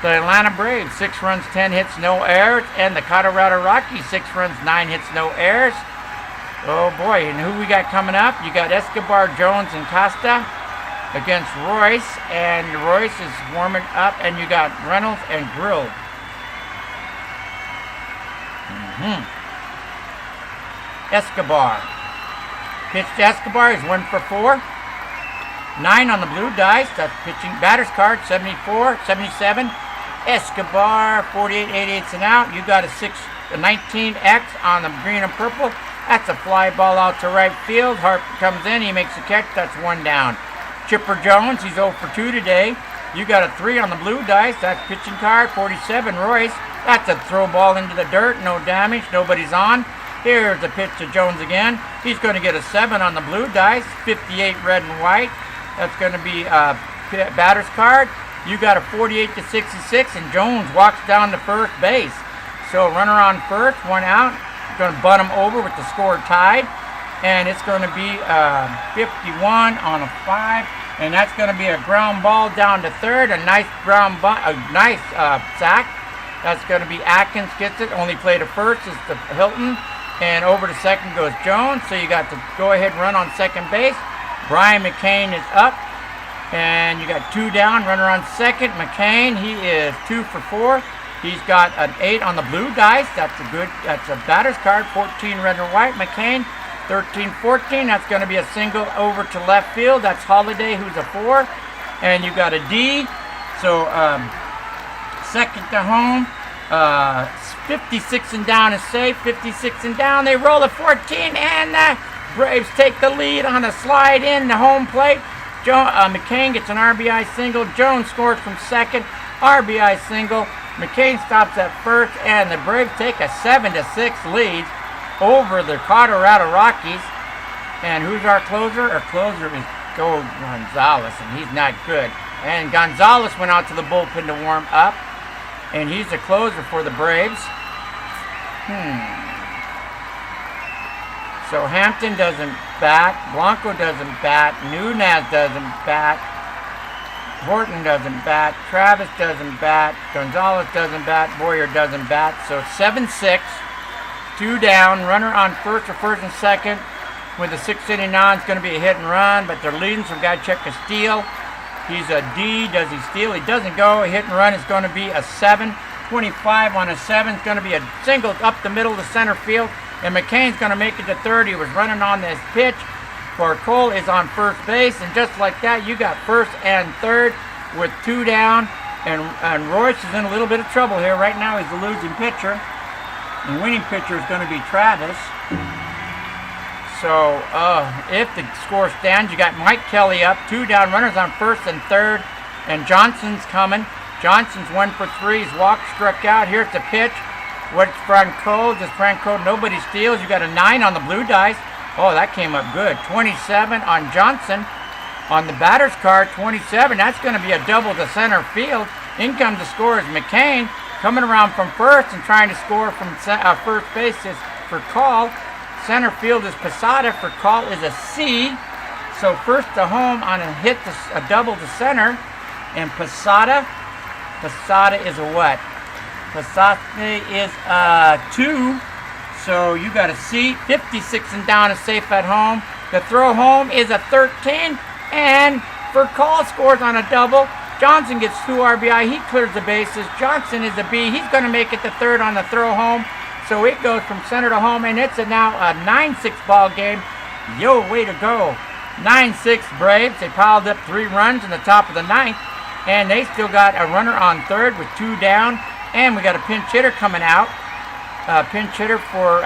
S1: The Atlanta Braves, 6 runs, 10 hits, no errors. And the Colorado Rockies, 6 runs, 9 hits, no errors. Oh boy, and who we got coming up? You got Escobar, Jones, and Costa against Royce. And Royce is warming up, and you got Reynolds and Grill. Escobar. Pitch to Escobar is 1 for 4. 9 on the blue dice. That's pitching. Batter's card, 74, 77. Escobar, 48 88 and out. You got a 19X on the green and purple. That's a fly ball out to right field. Harper comes in. He makes a catch. That's 1 down. Chipper Jones, he's 0 for 2 today. You got a 3 on the blue dice. That's pitching card, 47. Royce, that's a throw ball into the dirt. No damage. Nobody's on. Here's the pitch to Jones again. He's going to get a 7 on the blue dice. 58 red and white. That's going to be batter's card. You got a 48 to 66, and Jones walks down to first base. So runner on first, 1 out. Going to bunt him over with the score tied, and it's going to be 51 on a 5, and that's going to be a ground ball down to third. A nice ground ball, a nice sack. That's going to be Atkins gets it. Only play to first is the Hilton, and over to second goes Jones. So you got the go-ahead run on second base. Brian McCain is up, and you got 2 down. Runner on second. McCain, he is 2 for 4. He's got an 8 on the blue dice. That's a batter's card, 14 red and white. McCain, 13-14, that's going to be a single over to left field. That's Holiday, who's a 4. And you got a D. So second to home. 56 and down is safe. 56 and down. They roll a 14, and the Braves take the lead on a slide in the home plate. McCain gets an RBI single. Jones scores from second. RBI single. McCain stops at first, and the Braves take a 7-6 lead over the Colorado Rockies. And who's our closer? Our closer is Gonzalez, and he's not good. And Gonzalez went out to the bullpen to warm up, and he's the closer for the Braves. So Hampton doesn't bat, Blanco doesn't bat, Nunez doesn't bat, Horton doesn't bat, Travis doesn't bat, Gonzalez doesn't bat, Boyer doesn't bat. So 7-6, 2 down, runner on first or first and second. With a 6th inning on, it's going to be a hit and run, but they're leading, so we've got to check a steal. He's a D. Does he steal? He doesn't go. A hit and run is going to be a 7. 25 on a 7 is going to be a single up the middle to center field. And McCain's going to make it to third. He was running on this pitch. For Cole is on first base, and just like that, you got first and third with 2 down. And Royce is in a little bit of trouble here. Right now, he's the losing pitcher. The winning pitcher is going to be Travis. So, if the score stands, you got Mike Kelly up, 2 down, runners on first and third, and Johnson's coming. Johnson's 1 for 3. He's walked, struck out. Here's the pitch. What's Franco? Does Franco? Nobody steals. You got a 9 on the blue dice. Oh, that came up good. 27 on Johnson. On the batter's card, 27. That's going to be a double to center field. In comes the scorer is McCain, coming around from first and trying to score from first base is for Call. Center field is Posada. For Call is a C. So first to home on a hit, a double to center. And Posada is a what? Posada is a 2. So you got a C. 56 and down is safe at home. The throw home is a 13. And for Call scores on a double. Johnson gets 2 RBI. He clears the bases. Johnson is a B. He's going to make it to third on the throw home. So it goes from center to home, and it's now a 9-6 ball game. Yo, way to go. 9-6 Braves. They piled up 3 runs in the top of the 9th, and they still got a runner on third with 2 down, and we got a pinch hitter coming out. Pinch hitter for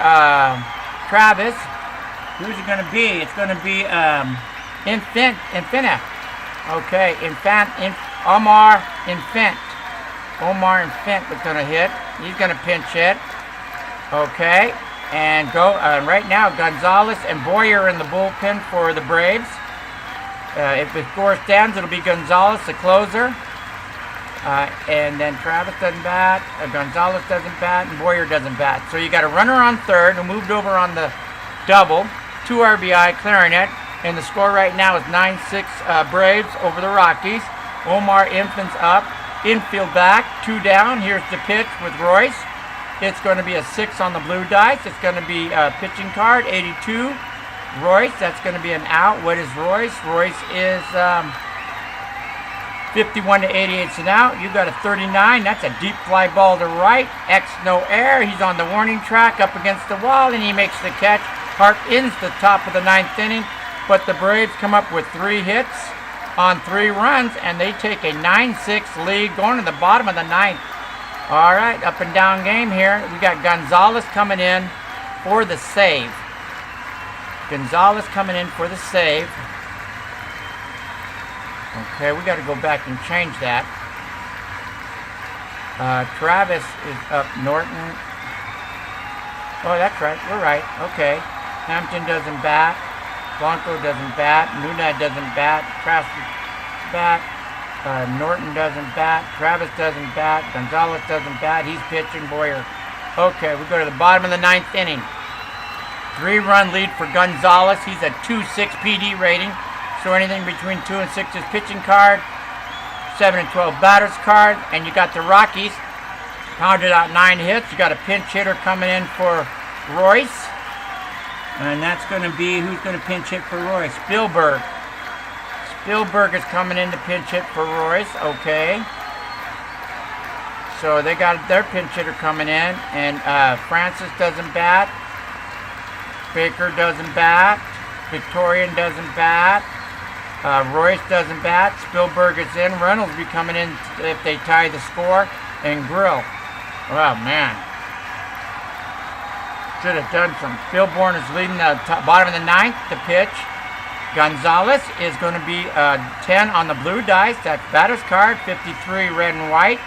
S1: Travis. Who's it going to be? It's going to be Infina. Okay, Omar Infant. Omar Infant was going to hit. He's going to pinch hit. Okay, and right now Gonzalez and Boyer are in the bullpen for the Braves. If the score stands, it'll be Gonzalez, the closer. And then Travis doesn't bat, Gonzalez doesn't bat, and Boyer doesn't bat. So you got a runner on third who moved over on the double, 2 RBI clearing it. And the score right now is 9-6 Braves over the Rockies. Omar Infant's up, infield back, 2 down. Here's the pitch with Royce. It's going to be a 6 on the blue dice. It's going to be a pitching card, 82. Royce, that's going to be an out. What is Royce? Royce is 51 to 88 an out. You got a 39. That's a deep fly ball to right. X no air. He's on the warning track up against the wall, and he makes the catch. Hart ends the top of the 9th inning, but the Braves come up with 3 hits on 3 runs, and they take a 9-6 lead going to the bottom of the 9th. All right, up and down game here. We got Gonzalez coming in for the save. Gonzalez coming in for the save. Okay, we got to go back and change that. Travis is up. Norton. Oh, that's right. We're right. Okay. Hampton doesn't bat. Blanco doesn't bat. Nunez doesn't bat. Travis bat. Norton doesn't bat. Travis doesn't bat. Gonzalez doesn't bat. He's pitching. Boyer. Okay, we go to the bottom of the 9th inning. 3-run lead for Gonzalez. He's a 2.6 PD rating. So anything between 2 and 6 is pitching card. 7 and 12 batter's card. And you got the Rockies. Pounded out 9 hits. You got a pinch hitter coming in for Royce. And that's going to be, who's going to pinch hit for Royce? Spielberg. Spielberg is coming in to pinch hit for Royce. Okay. So they got their pinch hitter coming in. And Francis doesn't bat. Baker doesn't bat. Victorian doesn't bat. Royce doesn't bat. Spielberg is in. Reynolds will be coming in if they tie the score. And Grill. Oh, man. Should have done some. Billborn is leading the bottom of the ninth. The pitch. Gonzalez is going to be 10 on the blue dice. That's batter's card. 53 red and white.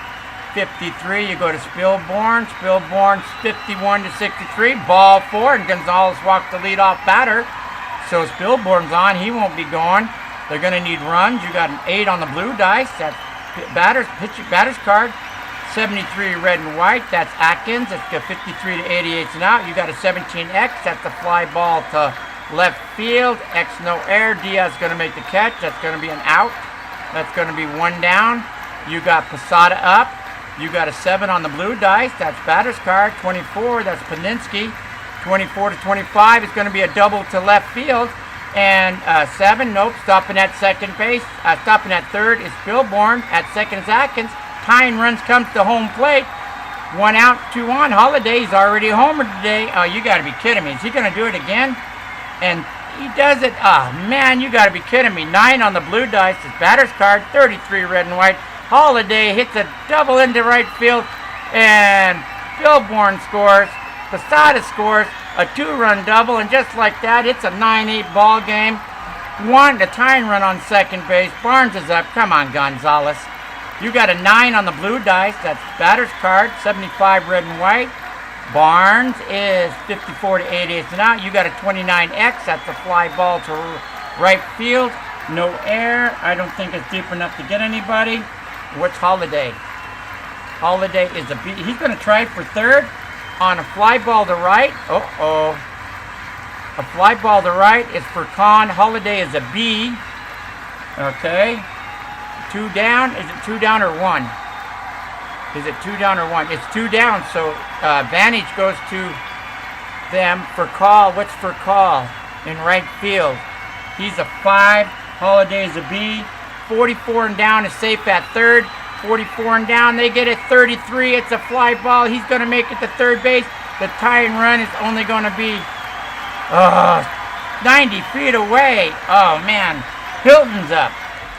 S1: 53. You go to Spielborn. Spielborn's 51 to 63. Ball 4. And Gonzalez walks the leadoff batter. So Spielborn's on. He won't be going. They're going to need runs. You got an 8 on the blue dice. That's batter's card. 73 red and white. That's Atkins. It's got 53 to 88 and out. You got a 17X. That's the fly ball to left field. X no air. Diaz is going to make the catch. That's going to be an out. That's going to be 1 down. You got Posada up. You got a 7 on the blue dice. That's batter's card. 24. That's Paninsky. 24 to 25 is going to be a double to left field. And 7, nope, stopping at second base. Stopping at third is Billborn. At second is Atkins. Tying runs comes to home plate. 1 out, 2 on. Holiday's already homered today. Oh, you got to be kidding me. Is he going to do it again? And he does it. Oh, man, you got to be kidding me. 9 on the blue dice is batter's card. 33 red and white. Holiday hits a double into right field. And Billborn scores. Posada scores a 2-run double, and just like that, it's a 9-8 ball game. 1, the tying run on second base. Barnes is up. Come on, Gonzalez. You got a 9 on the blue dice. That's batter's card. 75 red and white. Barnes is 54 to 88 and out. You got a 29X. That's a fly ball to right field. No air. I don't think it's deep enough to get anybody. What's Holiday? Holiday is a B. He's going to try for third. On a fly ball to right. Uh-oh. A fly ball to right is for Kahn. Holiday is a B. Okay. 2 down. Is it 2 down or 1? Is it 2 down or 1? It's 2 down. So Vantage goes to them for call. What's for call in right field? He's a 5. Holiday is a B. 44 and down is safe at third. 44 and down, they get it 33. It's a fly ball. He's going to make it to third base. The tying run is only going to be 90 feet away. Oh, man. Hilton's up.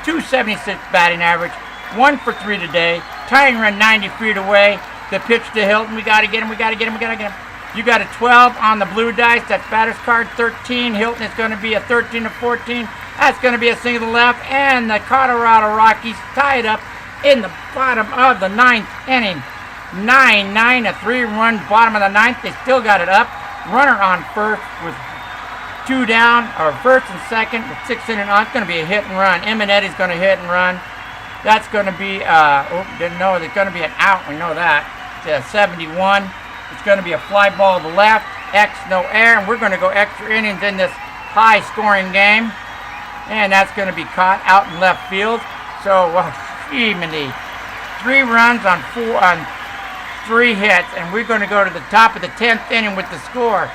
S1: 276 batting average. 1 for 3 today. Tying run 90 feet away. The pitch to Hilton. We got to get him. We got to get him. We got to get him. You got a 12 on the blue dice. That's batter's card. 13. Hilton is going to be a 13 to 14. That's going to be a single to left. And the Colorado Rockies tied up in the bottom of the 9th inning. 9-9, a 3-run bottom of the 9th. They still got it up. Runner on first with 2 down, or first and second with 6 in and on. It's going to be a hit and run. Eminetti's going to hit and run. That's going to be, didn't know there's going to be an out. We know that. It's 71. It's going to be a fly ball to the left. X, no air. And we're going to go extra innings in this high-scoring game. And that's going to be caught out in left field. So, 3 runs on 3 hits, and we're going to go to the top of the 10th inning with the score.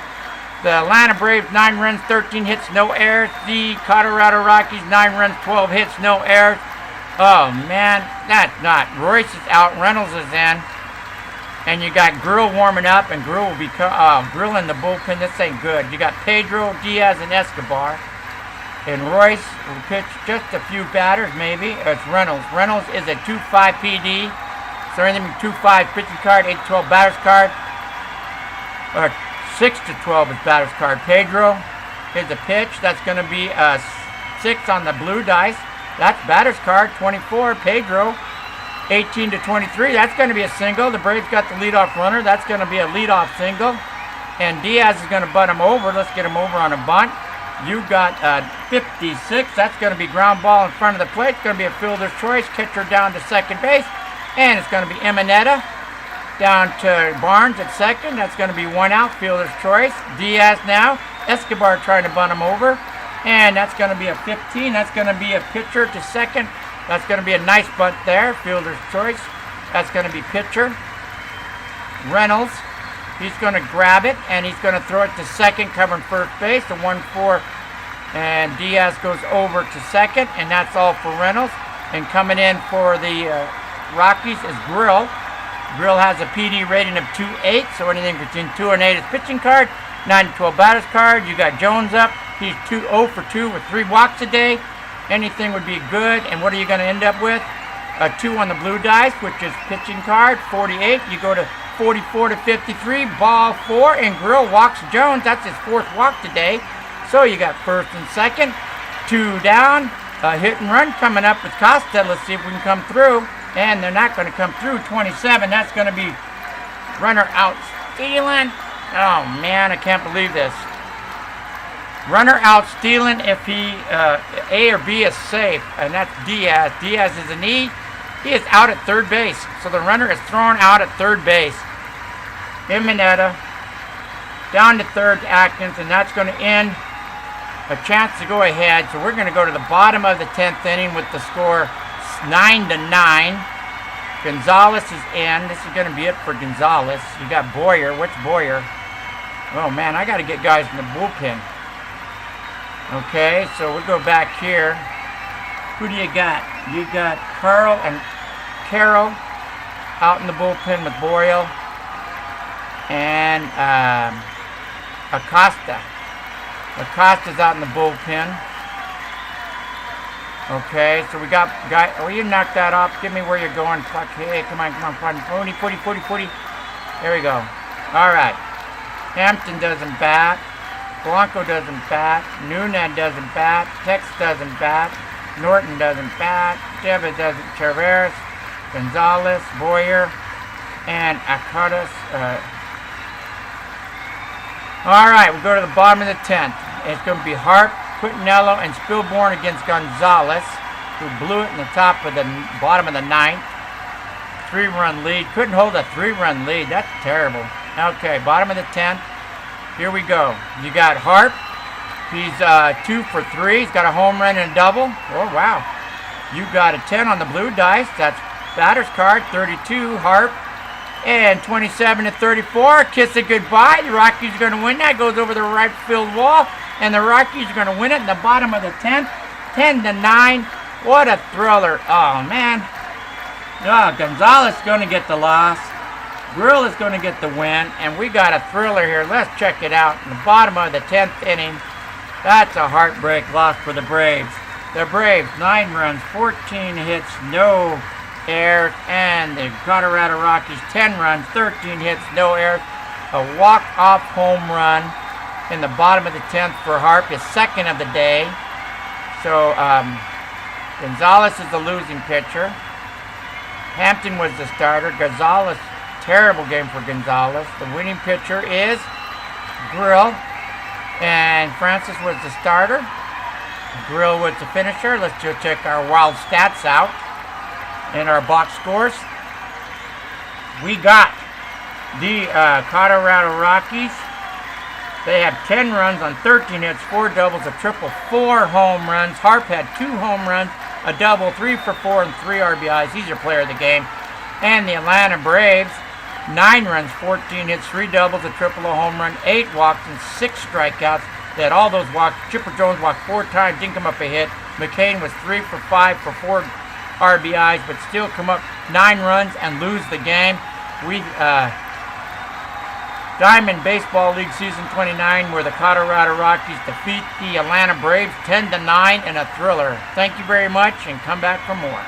S1: The Atlanta Braves 9 runs, 13 hits, no errors. The Colorado Rockies 9 runs, 12 hits, no errors. Oh man, that's not. Royce is out, Reynolds is in, and you got Grill warming up, and Grill will be Grill in the bullpen. This ain't good. You got Pedro, Diaz, and Escobar. And Royce will pitch just a few batters, maybe. It's Reynolds. Reynolds is a 2-5 PD. So anything 2-5 pitching card, 8-12 batter's card. Or 6-12 is batter's card. Pedro is a pitch. That's going to be a 6 on the blue dice. That's batter's card, 24. Pedro, 18 to 23. That's going to be a single. The Braves got the leadoff runner. That's going to be a leadoff single. And Diaz is going to butt him over. Let's get him over on a bunt. You got 56. That's going to be ground ball in front of the plate. It's going to be a fielder's choice. Catcher down to second base. And it's going to be Eminetta down to Barnes at second. That's going to be 1 out. Fielder's choice. Diaz now. Escobar trying to bunt him over. And that's going to be a 15. That's going to be a pitcher to second. That's going to be a nice bunt there. Fielder's choice. That's going to be pitcher. Reynolds. He's going to grab it, and he's going to throw it to second, covering first base. The 1-4, and Diaz goes over to second, and that's all for Reynolds. And coming in for the Rockies is Grill. Grill has a PD rating of 2.8, so anything between 2 and 8 is pitching card. 9-12 batters card. You got Jones up. He's 0 for 2 with 3 walks a day. Anything would be good. And what are you going to end up with? A 2 on the blue dice, which is pitching card. 48. You go to 44 to 53. Ball 4. And Grill walks Jones. That's his 4th walk today. So you got first and second. 2 down. A hit and run coming up with Costa. Let's see if we can come through. And they're not going to come through. 27. That's going to be runner out stealing. Oh, man, I can't believe this. Runner out stealing if he, A or B is safe. And that's Diaz. Diaz is an E. He is out at third base. So the runner is thrown out at third base. Imineta down to third to Atkins. And that's going to end a chance to go ahead. So we're going to go to the bottom of the 10th inning with the score 9-9. Gonzalez is in. This is going to be it for Gonzalez. You got Boyer. What's Boyer? Oh, man, I got to get guys in the bullpen. Okay, so we'll go back here. Who do you got? You got Carl and Carroll out in the bullpen with Boyle. And Acosta. Acosta's out in the bullpen. Okay, so we got guy. Oh, you knocked that off. Give me where you're going. Fuck. Hey, come on. 40. There we go. All right. Hampton doesn't bat. Blanco doesn't bat. Nunez doesn't bat. Tex doesn't bat. Norton doesn't bat. Deva doesn't. Chaveras, Gonzalez, Boyer, and Acadas. All right, we'll go to the bottom of the 10th. It's going to be Harp, Quintanillo, and Spilborn against Gonzalez, who blew it in the bottom of the 9th. 3-run lead. Couldn't hold a 3-run lead. That's terrible. Okay, bottom of the 10th. Here we go. You got Harp. He's 2 for 3. He's got a home run and a double. Oh, wow. You got a 10 on the blue dice. That's batter's card. 32, Harp. And 27 to 34. Kiss it goodbye. The Rockies are going to win that. Goes over the right field wall. And the Rockies are going to win it in the bottom of the 10th. 10-9. What a thriller. Oh, man. Oh, Gonzalez is going to get the loss. Grill is going to get the win. And we got a thriller here. Let's check it out. In the bottom of the 10th inning. That's a heartbreak loss for the Braves. The Braves, 9 runs, 14 hits, no errors. And the Colorado Rockies, 10 runs, 13 hits, no errors. A walk-off home run in the bottom of the 10th for Harp, his second of the day. So Gonzalez is the losing pitcher. Hampton was the starter. Gonzalez, terrible game for Gonzalez. The winning pitcher is Grill. And Francis was the starter. Grill was the finisher. Let's just check our wild stats out and our box scores. We got the Colorado Rockies. They had 10 runs on 13 hits, 4 doubles, a triple, 4 home runs. Harp had 2 home runs, a double, 3 for 4, and 3 RBIs. He's your player of the game. And the Atlanta Braves, 9 runs, 14 hits, 3 doubles, a triple, a home run, 8 walks, and 6 strikeouts. They had all those walks. Chipper Jones walked 4 times, didn't come up a hit. McCain was 3 for 5 for 4 RBIs, but still come up 9 runs and lose the game. We Diamond Baseball League Season 29, where the Colorado Rockies defeat the Atlanta Braves 10-9 in a thriller. Thank you very much, and come back for more.